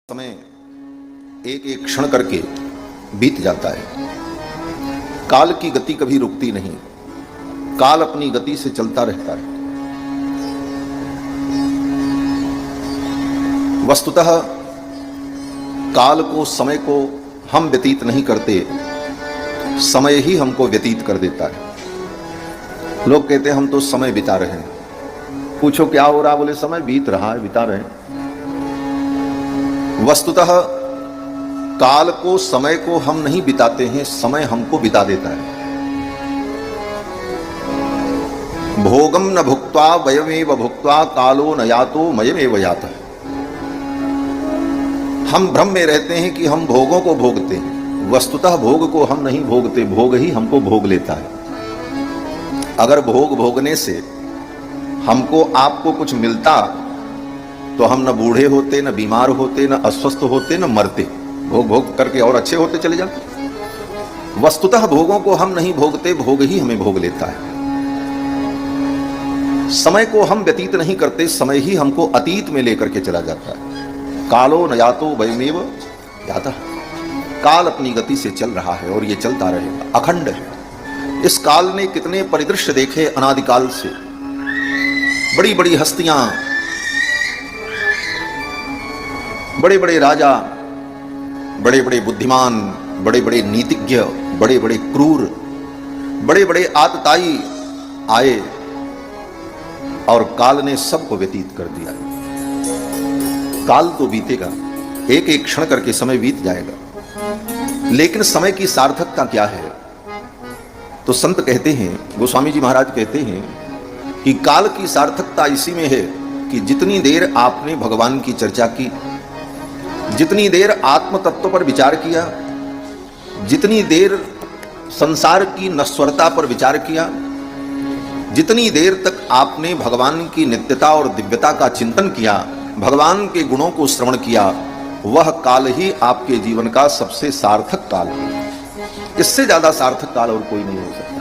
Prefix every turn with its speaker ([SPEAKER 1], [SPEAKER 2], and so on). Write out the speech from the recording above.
[SPEAKER 1] समय एक एक क्षण करके बीत जाता है। काल की गति कभी रुकती नहीं, काल अपनी गति से चलता रहता है। वस्तुतः काल को, समय को हम व्यतीत नहीं करते, समय ही हमको व्यतीत कर देता है। लोग कहते हैं हम तो समय बिता रहे हैं। पूछो क्या हो रहा? बोले समय बीत रहा है, बिता रहे हैं। वस्तुतः काल को, समय को हम नहीं बिताते हैं, समय हमको बिता देता है। भोगम न भुक्त्वा वयमेव भुक्त्वा कालो न यातो मयमेव यातः। हम भ्रम में रहते हैं कि हम भोगों को भोगते हैं, वस्तुतः भोग को हम नहीं भोगते, भोग ही हमको भोग लेता है। अगर भोग भोगने से हमको आपको कुछ मिलता तो हम न बूढ़े होते, न बीमार होते, न अस्वस्थ होते, न मरते। भोग भोग करके और अच्छे होते चले जाते। वस्तुतः भोगों को हम नहीं भोगते, भोग ही हमें भोग लेता है। समय को हम व्यतीत नहीं करते, समय ही हमको अतीत में लेकर के चला जाता है। कालो न यातो वयमेव यातः। काल अपनी गति से चल रहा है और ये चलता रहेगा, अखंड है। इस काल ने कितने परिदृश्य देखे अनादिकाल से। बड़ी बड़ी हस्तियां, बड़े बड़े राजा, बड़े बड़े बुद्धिमान, बड़े बड़े नीतिज्ञ, बड़े बड़े क्रूर, बड़े बड़े आतताई आए और काल ने सबको व्यतीत कर दिया। काल तो बीतेगा, एक एक क्षण करके समय बीत जाएगा, लेकिन समय की सार्थकता क्या है? तो संत कहते हैं, गोस्वामी जी महाराज कहते हैं कि काल की सार्थकता इसी में है कि जितनी देर आपने भगवान की चर्चा की, जितनी देर आत्म तत्व पर विचार किया, जितनी देर संसार की नश्वरता पर विचार किया, जितनी देर तक आपने भगवान की नित्यता और दिव्यता का चिंतन किया, भगवान के गुणों को श्रवण किया, वह काल ही आपके जीवन का सबसे सार्थक काल है। इससे ज्यादा सार्थक काल और कोई नहीं हो सकता।